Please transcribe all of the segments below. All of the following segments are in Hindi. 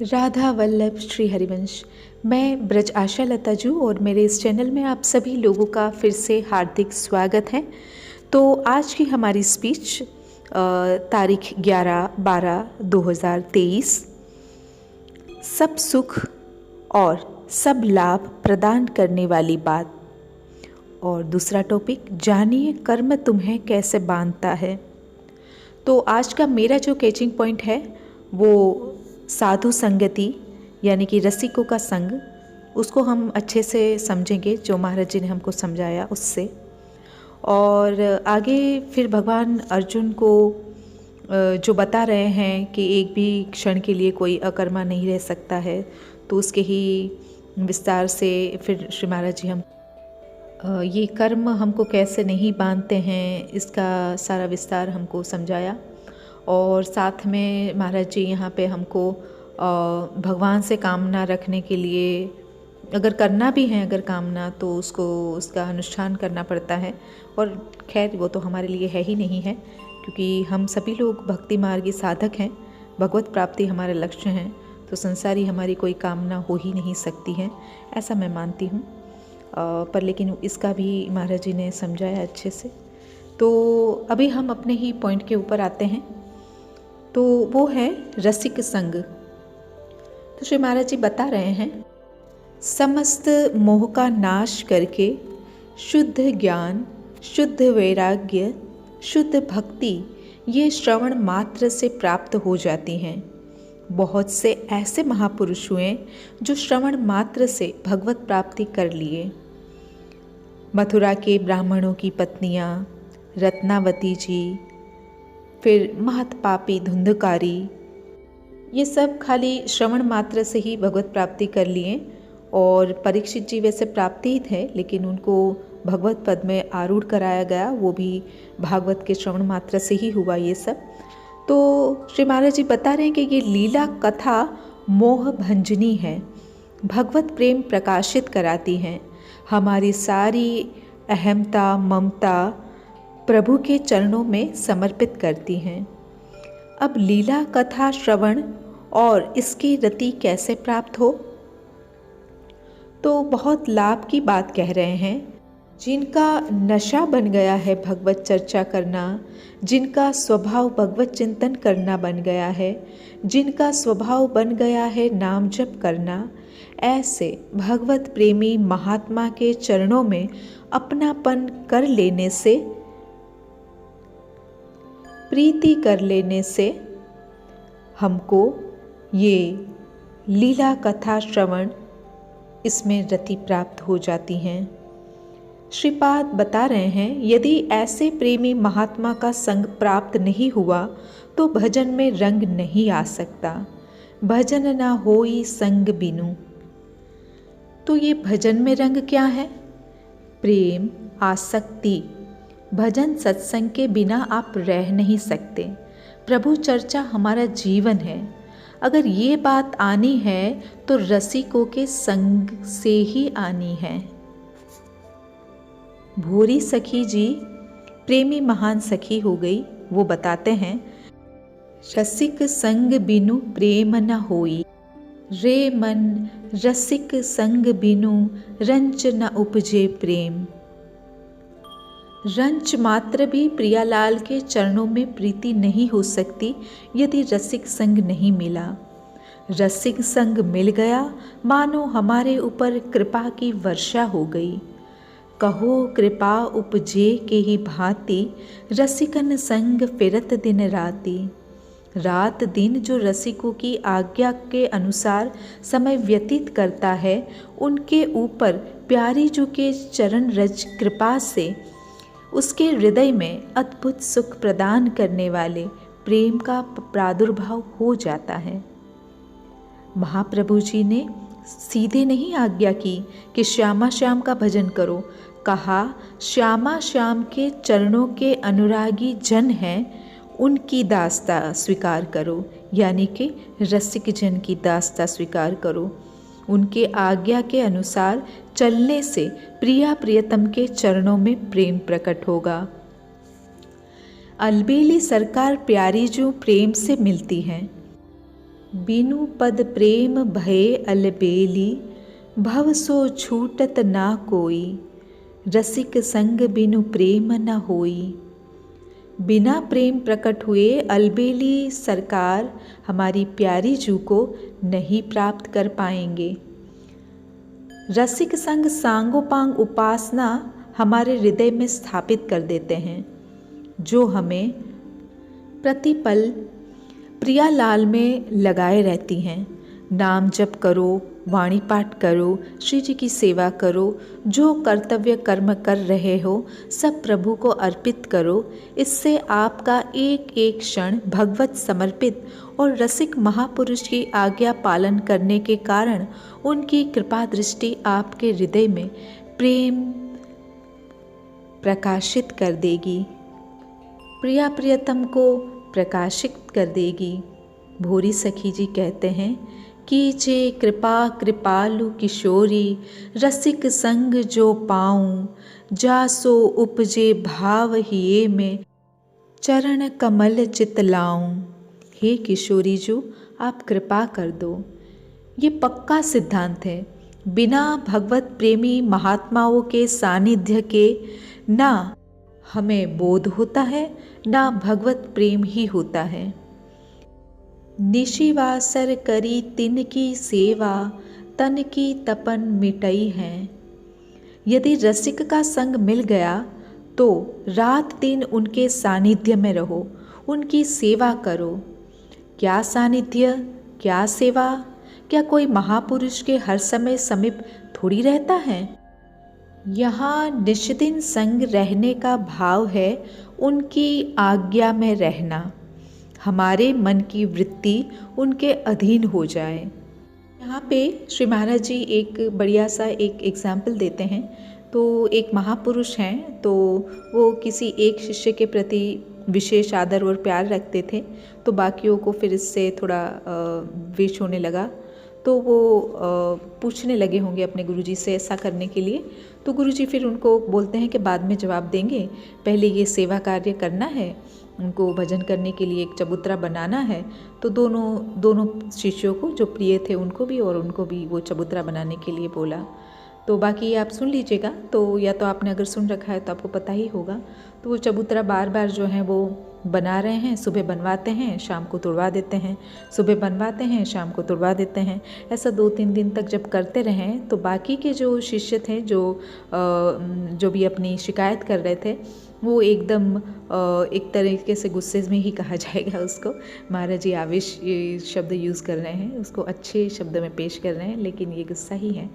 राधा वल्लभ श्री हरिवंश। मैं ब्रज आशा लता जू और मेरे इस चैनल में आप सभी लोगों का फिर से हार्दिक स्वागत है। तो आज की हमारी स्पीच तारीख 11/12/2023 सब सुख और सब लाभ प्रदान करने वाली बात। और दूसरा टॉपिक, जानिए कर्म तुम्हें कैसे बांधता है। तो आज का मेरा जो कैचिंग पॉइंट है वो साधु संगति यानी कि रसिकों का संग, उसको हम अच्छे से समझेंगे जो महाराज जी ने हमको समझाया उससे। और आगे फिर भगवान अर्जुन को जो बता रहे हैं कि एक भी क्षण के लिए कोई अकर्मा नहीं रह सकता है, तो उसके ही विस्तार से फिर श्री महाराज जी हम ये कर्म हमको कैसे नहीं बांधते हैं इसका सारा विस्तार हमको समझाया। और साथ में महाराज जी यहाँ पे हमको भगवान से कामना रखने के लिए, अगर करना भी है अगर कामना, तो उसका अनुष्ठान करना पड़ता है। और खैर वो तो हमारे लिए है ही नहीं है, क्योंकि हम सभी लोग भक्ति मार्गी साधक हैं, भगवत प्राप्ति हमारा लक्ष्य है, तो संसारी हमारी कोई कामना हो ही नहीं सकती है, ऐसा मैं मानती हूँ। पर लेकिन इसका भी महाराज जी ने समझाया अच्छे से। तो अभी हम अपने ही पॉइंट के ऊपर आते हैं, तो वो है रसिक संग। तो श्री महाराज जी बता रहे हैं, समस्त मोह का नाश करके शुद्ध ज्ञान, शुद्ध वैराग्य, शुद्ध भक्ति ये श्रवण मात्र से प्राप्त हो जाती हैं। बहुत से ऐसे महापुरुष हुए जो श्रवण मात्र से भगवत प्राप्ति कर लिए। मथुरा के ब्राह्मणों की पत्नियां, रत्नावती जी, फिर महतपापी धुंधकारी, ये सब खाली श्रवण मात्र से ही भगवत प्राप्ति कर लिए। और परीक्षित जी वैसे प्राप्ति ही थे, लेकिन उनको भगवत पद में आरूढ़ कराया गया, वो भी भागवत के श्रवण मात्र से ही हुआ ये सब। तो श्री महाराज जी बता रहे हैं कि ये लीला कथा मोह भंजनी है, भगवत प्रेम प्रकाशित कराती हैं, हमारी सारी अहमता ममता प्रभु के चरणों में समर्पित करती हैं। अब लीला कथा श्रवण और इसकी रति कैसे प्राप्त हो, तो बहुत लाभ की बात कह रहे हैं। जिनका नशा बन गया है भगवत चर्चा करना, जिनका स्वभाव भगवत चिंतन करना बन गया है, जिनका स्वभाव बन गया है नाम जप करना, ऐसे भगवत प्रेमी महात्मा के चरणों में अपनापन कर लेने से, प्रीति कर लेने से हमको ये लीला कथा श्रवण इसमें रति प्राप्त हो जाती हैं। श्रीपाद बता रहे हैं, यदि ऐसे प्रेमी महात्मा का संग प्राप्त नहीं हुआ तो भजन में रंग नहीं आ सकता। भजन ना होई संग बिनु। तो ये भजन में रंग क्या है? प्रेम, आसक्ति। भजन सत्संग के बिना आप रह नहीं सकते। प्रभु चर्चा हमारा जीवन है। अगर ये बात आनी है तो रसिकों के संग से ही आनी है। भोरी सखी जी प्रेमी महान सखी हो गई। वो बताते हैं, रसिक संग बिनु प्रेम न होई, रे मन रसिक संग बिनु रंच न उपजे प्रेम। रंच मात्र भी प्रियालाल के चरणों में प्रीति नहीं हो सकती यदि रसिक संग नहीं मिला। रसिक संग मिल गया मानो हमारे ऊपर कृपा की वर्षा हो गई। कहो कृपा उपजे के ही भांति, रसिकन संग फिरत दिन राती। रात दिन जो रसिकों की आज्ञा के अनुसार समय व्यतीत करता है, उनके ऊपर प्यारी जो के चरण रज कृपा से उसके हृदय में अद्भुत सुख प्रदान करने वाले प्रेम का प्रादुर्भाव हो जाता है। महाप्रभु जी ने सीधे नहीं आज्ञा की कि श्यामा श्याम का भजन करो, कहा श्यामा श्याम के चरणों के अनुरागी जन हैं, उनकी दास्ता स्वीकार करो, यानी कि रसिक जन की दास्ता स्वीकार करो। उनके आज्ञा के अनुसार चलने से प्रिया प्रियतम के चरणों में प्रेम प्रकट होगा। अलबेली सरकार प्यारी जो प्रेम से मिलती हैं, बिनु पद प्रेम भये अलबेली, भव सो छूटत ना कोई, रसिक संग बिनु प्रेम न होई। बिना प्रेम प्रकट हुए अलबेली सरकार हमारी प्यारी जू को नहीं प्राप्त कर पाएंगे। रसिक संग सांगोपांग उपासना हमारे हृदय में स्थापित कर देते हैं, जो हमें प्रतिपल प्रियालाल में लगाए रहती हैं। नाम जप करो, वाणी पाठ करो, श्री जी की सेवा करो, जो कर्तव्य कर्म कर रहे हो सब प्रभु को अर्पित करो। इससे आपका एक एक क्षण भगवत समर्पित और रसिक महापुरुष की आज्ञा पालन करने के कारण उनकी कृपा दृष्टि आपके हृदय में प्रेम प्रकाशित कर देगी, प्रिया प्रियतम को प्रकाशित कर देगी। भोरी सखी जी कहते हैं, कीजे कृपा कृपालु किशोरी, रसिक संग जो पाऊं, जासो उपजे भाव हिये में, चरण कमल चित लाऊं। हे किशोरी जो, आप कृपा कर दो। ये पक्का सिद्धांत है। बिना भगवत प्रेमी महात्माओं के सानिध्य के ना हमें बोध होता है, ना भगवत प्रेम ही होता है। निशिवासर करी तिन की सेवा, तन की तपन मिटई है। यदि रसिक का संग मिल गया तो रात दिन उनके सानिध्य में रहो, उनकी सेवा करो। क्या सानिध्य, क्या सेवा? क्या कोई महापुरुष के हर समय समीप थोड़ी रहता है? यहाँ निष्दिन संग रहने का भाव है उनकी आज्ञा में रहना, हमारे मन की वृत्ति उनके अधीन हो जाए। यहाँ पे श्री महाराज जी एक बढ़िया सा एक एग्जाम्पल देते हैं। तो एक महापुरुष हैं, तो वो किसी एक शिष्य के प्रति विशेष आदर और प्यार रखते थे, तो बाकियों को फिर इससे थोड़ा द्वेष होने लगा। तो वो पूछने लगे होंगे अपने गुरुजी से ऐसा करने के लिए। तो गुरुजी फिर उनको बोलते हैं कि बाद में जवाब देंगे, पहले ये सेवा कार्य करना है, उनको भजन करने के लिए एक चबूतरा बनाना है। तो दोनों शिष्यों को जो प्रिय थे उनको भी और उनको भी वो चबूतरा बनाने के लिए बोला। तो बाकी आप सुन लीजिएगा, तो या तो आपने अगर सुन रखा है तो आपको पता ही होगा। तो वो चबूतरा बार बार जो है वो बना रहे हैं, सुबह बनवाते हैं, शाम को तुड़वा देते हैं, सुबह बनवाते हैं, शाम को तुड़वा देते हैं। ऐसा 2-3 दिन तक जब करते रहें तो बाकी के जो शिष्य थे, जो भी अपनी शिकायत कर रहे थे, वो एकदम एक तरीके से गुस्से में ही कहा जाएगा उसको। महाराज जी आवेश शब्द यूज़ कर रहे हैं, उसको अच्छे शब्द में पेश कर रहे हैं, लेकिन ये गुस्सा ही है।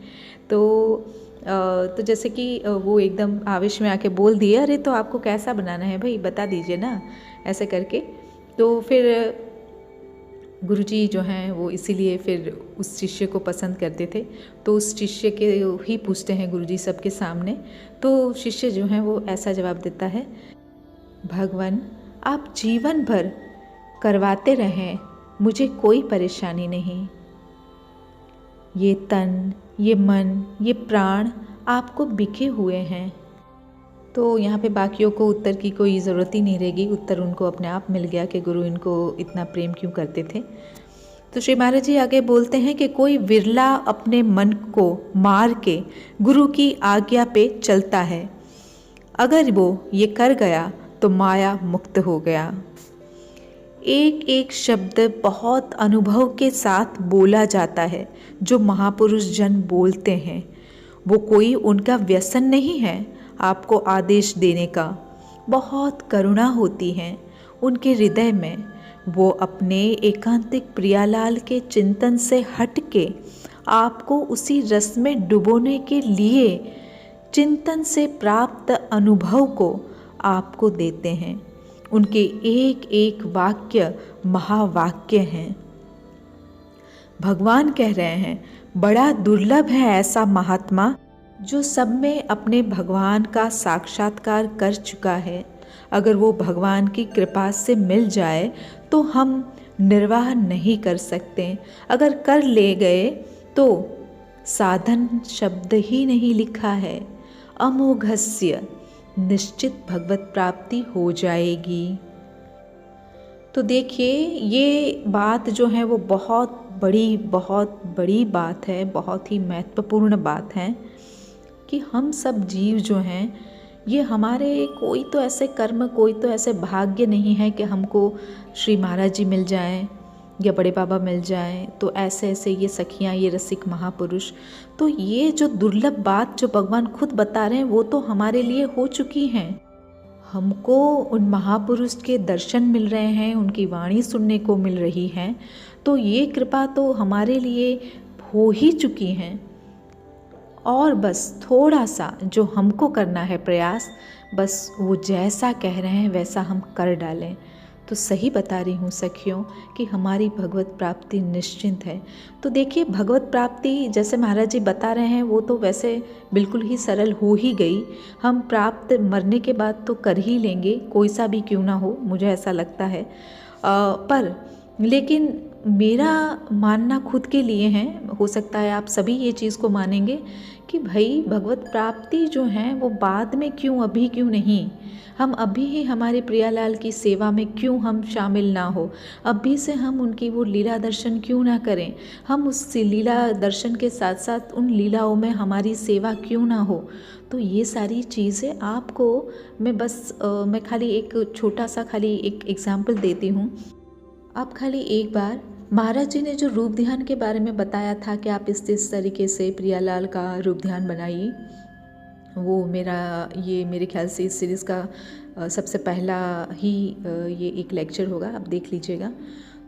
तो जैसे कि वो एकदम आवेश में आके बोल दिए, अरे तो आपको कैसा बनाना है भाई, बता दीजिए ना, ऐसे करके। तो फिर गुरुजी जो हैं वो इसीलिए फिर उस शिष्य को पसंद करते थे। तो उस शिष्य के ही पूछते हैं गुरुजी सबके सामने। तो शिष्य जो हैं वो ऐसा जवाब देता है, भगवान आप जीवन भर करवाते रहें, मुझे कोई परेशानी नहीं। ये तन, ये मन, ये प्राण आपको बिके हुए हैं। तो यहाँ पे बाकियों को उत्तर की कोई ज़रूरत ही नहीं रहेगी, उत्तर उनको अपने आप मिल गया कि गुरु इनको इतना प्रेम क्यों करते थे। तो श्री महाराज जी आगे बोलते हैं कि कोई विरला अपने मन को मार के गुरु की आज्ञा पे चलता है, अगर वो ये कर गया तो माया मुक्त हो गया। एक एक शब्द बहुत अनुभव के साथ बोला जाता है जो महापुरुष जन बोलते हैं। वो कोई उनका व्यसन नहीं है आपको आदेश देने का, बहुत करुणा होती है उनके हृदय में। वो अपने एकांतिक प्रियालाल के चिंतन से हट के आपको उसी रस में डुबोने के लिए चिंतन से प्राप्त अनुभव को आपको देते हैं। उनके एक एक वाक्य महावाक्य हैं। भगवान कह रहे हैं, बड़ा दुर्लभ है ऐसा महात्मा जो सब में अपने भगवान का साक्षात्कार कर चुका है। अगर वो भगवान की कृपा से मिल जाए तो हम निर्वाह नहीं कर सकते। अगर कर ले गए तो साधन शब्द ही नहीं लिखा है, अमोघस्य निश्चित भगवत प्राप्ति हो जाएगी। तो देखिए, ये बात जो है वो बहुत बड़ी बात है, बहुत ही महत्वपूर्ण बात है कि हम सब जीव जो हैं, ये हमारे कोई तो ऐसे कर्म, कोई तो ऐसे भाग्य नहीं है कि हमको श्री महाराज जी मिल जाएं या बड़े बाबा मिल जाएं, तो ऐसे ऐसे ये सखियां, ये रसिक महापुरुष। तो ये जो दुर्लभ बात जो भगवान खुद बता रहे हैं वो तो हमारे लिए हो चुकी हैं। हमको उन महापुरुष के दर्शन मिल रहे हैं, उनकी वाणी सुनने को मिल रही है, तो ये कृपा तो हमारे लिए हो ही चुकी हैं। और बस थोड़ा सा जो हमको करना है प्रयास, बस वो जैसा कह रहे हैं वैसा हम कर डालें। तो सही बता रही हूँ सखियों कि हमारी भगवत प्राप्ति निश्चिंत है। तो देखिए, भगवत प्राप्ति जैसे महाराज जी बता रहे हैं वो तो वैसे बिल्कुल ही सरल हो ही गई। हम प्राप्त मरने के बाद तो कर ही लेंगे, कोई सा भी क्यों ना हो, मुझे ऐसा लगता है। पर लेकिन मेरा मानना खुद के लिए है, हो सकता है आप सभी ये चीज़ को मानेंगे कि भाई भगवत प्राप्ति जो है वो बाद में क्यों, अभी क्यों नहीं, हम अभी ही हमारे प्रियालाल की सेवा में क्यों हम शामिल ना हो, अभी से हम उनकी वो लीला दर्शन क्यों ना करें, हम उस लीला दर्शन के साथ साथ उन लीलाओं में हमारी सेवा क्यों ना हो। तो ये सारी चीज़ें आपको मैं खाली एक छोटा सा खाली एक एग्जाम्पल देती हूँ। आप खाली एक बार महाराज जी ने जो रूप ध्यान के बारे में बताया था कि आप इस तरीके से प्रियालाल का रूप ध्यान बनाइए, वो मेरे ख्याल से इस सीरीज़ का सबसे पहला ही ये एक लेक्चर होगा, आप देख लीजिएगा।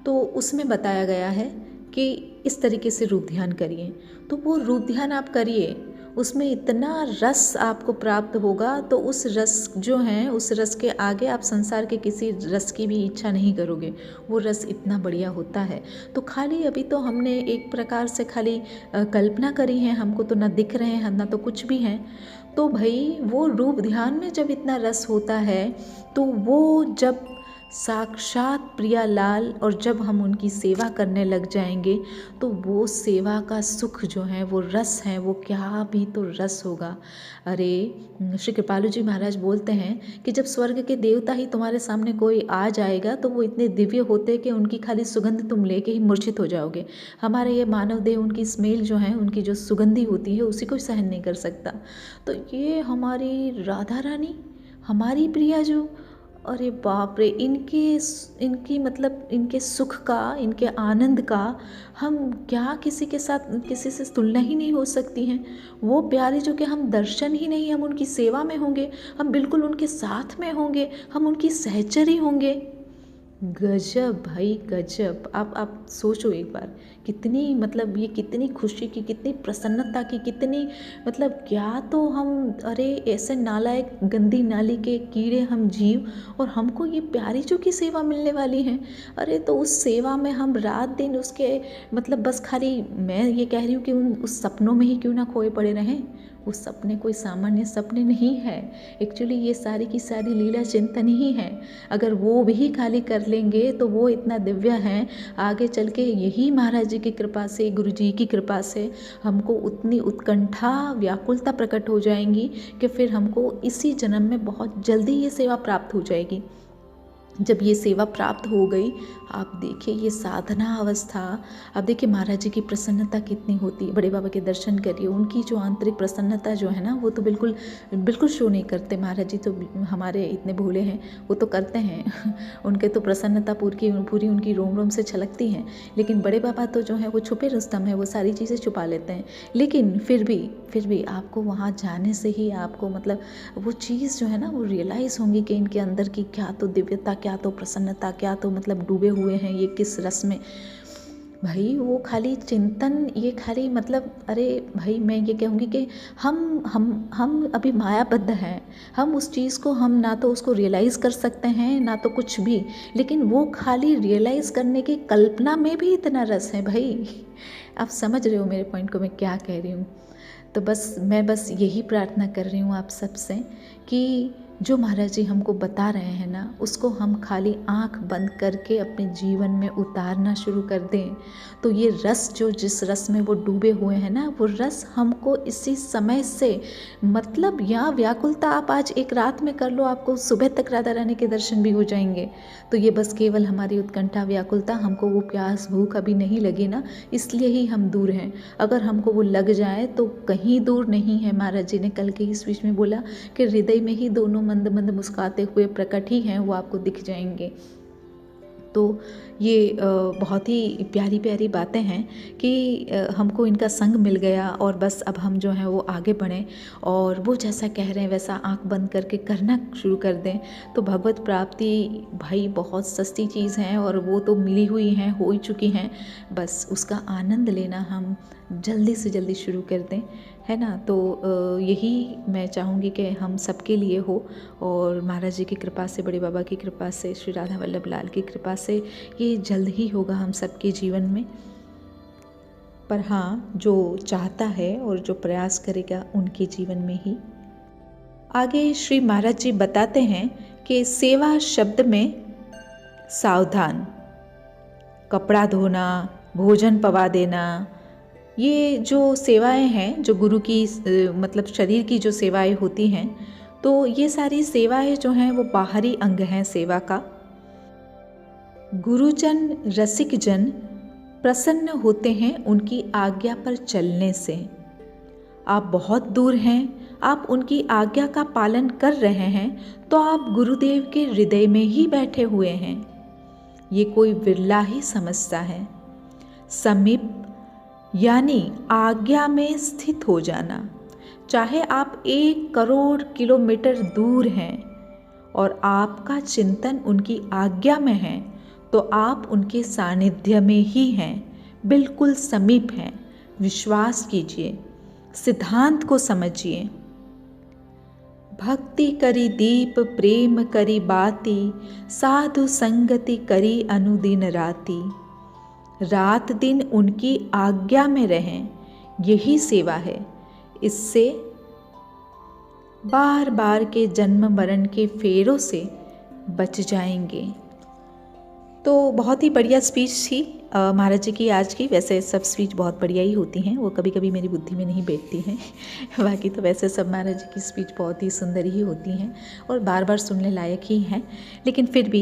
तो उसमें बताया गया है कि इस तरीके से रूप ध्यान करिए। तो वो रूप ध्यान आप करिए, उसमें इतना रस आपको प्राप्त होगा, तो उस रस जो है, उस रस के आगे आप संसार के किसी रस की भी इच्छा नहीं करोगे, वो रस इतना बढ़िया होता है। तो खाली अभी तो हमने एक प्रकार से खाली कल्पना करी है, हमको तो ना दिख रहे हैं ना तो कुछ भी हैं। तो भाई वो रूप ध्यान में जब इतना रस होता है, तो वो जब साक्षात प्रियालाल और जब हम उनकी सेवा करने लग जाएंगे, तो वो सेवा का सुख जो है, वो रस है, वो क्या भी तो रस होगा। अरे श्री कृपालु जी महाराज बोलते हैं कि जब स्वर्ग के देवता ही तुम्हारे सामने कोई आ जाएगा तो वो इतने दिव्य होते हैं कि उनकी खाली सुगंध तुम लेके ही मूर्छित हो जाओगे। हमारे ये मानव देह उनकी स्मेल जो है, उनकी जो सुगंधी होती है, उसी को सहन नहीं कर सकता। तो ये हमारी राधा रानी, हमारी प्रिया जो, अरे बाप रे, इनकी मतलब इनके सुख का, इनके आनंद का हम क्या किसी से तुलना ही नहीं हो सकती हैं। वो प्यारे जो कि हम दर्शन ही नहीं, हम उनकी सेवा में होंगे, हम बिल्कुल उनके साथ में होंगे, हम उनकी सहचरी होंगे। गजब भाई गजब। आप सोचो एक बार, कितनी मतलब ये कितनी खुशी की, कितनी प्रसन्नता की, कितनी मतलब क्या तो हम, अरे ऐसे नालायक गंदी नाली के कीड़े हम जीव, और हमको ये प्यारी जो की सेवा मिलने वाली है। अरे तो उस सेवा में हम रात दिन उसके मतलब बस खाली, मैं ये कह रही हूँ कि उस सपनों में ही क्यों ना खोए पड़े रहें। वो सपने कोई सामान्य सपने नहीं है, एक्चुअली ये सारी की सारी लीला चिंतन ही है। अगर वो भी खाली कर लेंगे तो वो इतना दिव्य है, आगे चल के यही महाराज जी की कृपा से, गुरु जी की कृपा से हमको उतनी उत्कंठा, व्याकुलता प्रकट हो जाएंगी कि फिर हमको इसी जन्म में बहुत जल्दी ये सेवा प्राप्त हो जाएगी। जब ये सेवा प्राप्त हो गई, आप देखिए ये साधना अवस्था, आप देखिए महाराज जी की प्रसन्नता कितनी होती है। बड़े बाबा के दर्शन करिए, उनकी जो आंतरिक प्रसन्नता जो है ना, वो तो बिल्कुल बिल्कुल शो नहीं करते। महाराज जी तो हमारे इतने भोले हैं, वो तो करते हैं उनके तो प्रसन्नता पूरी उनकी रोम रोम से छलकती हैं। लेकिन बड़े बाबा तो जो है वो छुपे रुस्तम है, वो सारी चीज़ें छुपा लेते हैं। लेकिन फिर भी आपको वहाँ जाने से ही आपको मतलब वो चीज़ जो है ना, वो रियलाइज़ होंगी कि इनके अंदर की क्या तो दिव्यता, क्या तो प्रसन्नता, क्या तो मतलब डूबे हुए हैं ये किस रस में। भाई वो खाली चिंतन, ये खाली मतलब, अरे भाई मैं ये कहूँगी कि हम अभी मायाबद्ध हैं। हम उस चीज़ को, हम ना तो उसको रियलाइज़ कर सकते हैं ना तो कुछ भी, लेकिन वो खाली रियलाइज़ करने की कल्पना में भी इतना रस है। भाई आप समझ रहे हो मेरे पॉइंट को मैं क्या कह रही हूँ। तो मैं बस यही प्रार्थना कर रही हूँ आप सबसे कि जो महाराज जी हमको बता रहे हैं ना, उसको हम खाली आंख बंद करके अपने जीवन में उतारना शुरू कर दें तो ये रस, जो जिस रस में वो डूबे हुए हैं ना, वो रस हमको इसी समय से, मतलब या व्याकुलता आप आज एक रात में कर लो, आपको सुबह तक राधा रानी के दर्शन भी हो जाएंगे। तो ये बस केवल हमारी उत्कंठा, व्याकुलता, हमको वो प्यास भूख अभी नहीं लगी ना, इसलिए ही हम दूर हैं। अगर हमको वो लग जाए तो कहीं दूर नहीं है। महाराज जी ने कल के इस बीच में बोला कि हृदय में ही दोनों मंद मंद मुस्कुराते हुए प्रकट ही हैं, वो आपको दिख जाएंगे। तो ये बहुत ही प्यारी प्यारी बातें हैं कि हमको इनका संग मिल गया और बस अब हम जो हैं वो आगे बढ़ें और वो जैसा कह रहे हैं वैसा आंख बंद करके करना शुरू कर दें। तो भगवत प्राप्ति भाई बहुत सस्ती चीज़ है और वो तो मिली हुई हैं, हो ही चुकी हैं, बस उसका आनंद लेना हम जल्दी से जल्दी शुरू कर दें, है ना। तो यही मैं चाहूँगी कि हम सबके लिए हो और महाराज जी की कृपा से, बड़े बाबा की कृपा से, श्री राधा वल्लभ लाल की कृपा से ये जल्द ही होगा हम सबके जीवन में। पर हाँ, जो चाहता है और जो प्रयास करेगा उनके जीवन में ही। आगे श्री महाराज जी बताते हैं कि सेवा शब्द में सावधान, कपड़ा धोना, भोजन पवा देना, ये जो सेवाएं हैं, जो गुरु की मतलब शरीर की जो सेवाएं होती हैं, तो ये सारी सेवाएं जो हैं वो बाहरी अंग हैं सेवा का। गुरुजन रसिक जन प्रसन्न होते हैं उनकी आज्ञा पर चलने से। आप बहुत दूर हैं, आप उनकी आज्ञा का पालन कर रहे हैं तो आप गुरुदेव के हृदय में ही बैठे हुए हैं। ये कोई विरला ही समझता है। समीप यानी आज्ञा में स्थित हो जाना। चाहे आप 1 करोड़ किलोमीटर दूर हैं और आपका चिंतन उनकी आज्ञा में है तो आप उनके सानिध्य में ही हैं, बिल्कुल समीप हैं। विश्वास कीजिए, सिद्धांत को समझिए। भक्ति करी दीप प्रेम करी बाती, साधु संगति करी अनुदिन राती। रात दिन उनकी आज्ञा में रहें, यही सेवा है। इससे बार बार के जन्म मरण के फेरों से बच जाएंगे। तो बहुत ही बढ़िया स्पीच थी महाराज जी की आज की। वैसे सब स्पीच बहुत बढ़िया ही होती हैं, वो कभी कभी मेरी बुद्धि में नहीं बैठती हैं बाकी तो वैसे सब महाराज जी की स्पीच बहुत ही सुंदर ही होती हैं और बार बार सुनने लायक ही हैं। लेकिन फिर भी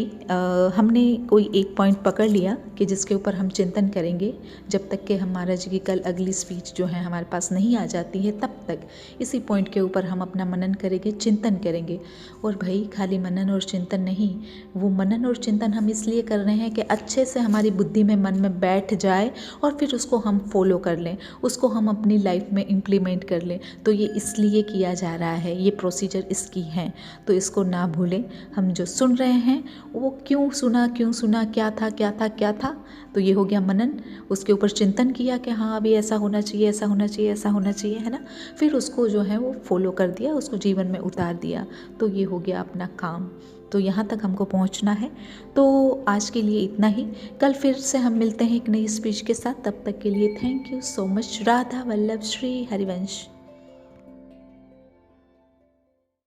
हमने कोई एक पॉइंट पकड़ लिया कि जिसके ऊपर हम चिंतन करेंगे जब तक कि हम महाराज जी की कल अगली स्पीच जो है हमारे पास नहीं आ जाती है, तब तक इसी पॉइंट के ऊपर हम अपना मनन करेंगे, चिंतन करेंगे। और भाई खाली मनन और चिंतन नहीं, वो मनन और चिंतन हम इसलिए कर रहे हैं कि अच्छे से हमारी बुद्धि में, मन में बैठ जाए और फिर उसको हम फॉलो कर लें, उसको हम अपनी लाइफ में इम्प्लीमेंट कर लें। तो ये इसलिए किया जा रहा है, ये प्रोसीजर इसकी है, तो इसको ना भूलें। हम जो सुन रहे हैं वो क्यों सुना, क्या था, तो ये हो गया मनन। उसके ऊपर चिंतन किया कि हाँ अभी ऐसा होना चाहिए, ऐसा होना चाहिए, ऐसा होना चाहिए, है ना। फिर उसको जो है वो फॉलो कर दिया, उसको जीवन में उतार दिया, तो ये हो गया अपना काम। तो यहाँ तक हमको पहुँचना है। तो आज के लिए इतना ही। कल फिर से हम मिलते हैं एक नई स्पीच के साथ। तब तक के लिए thank you so much. Radha Vallabh Shri Harivansh.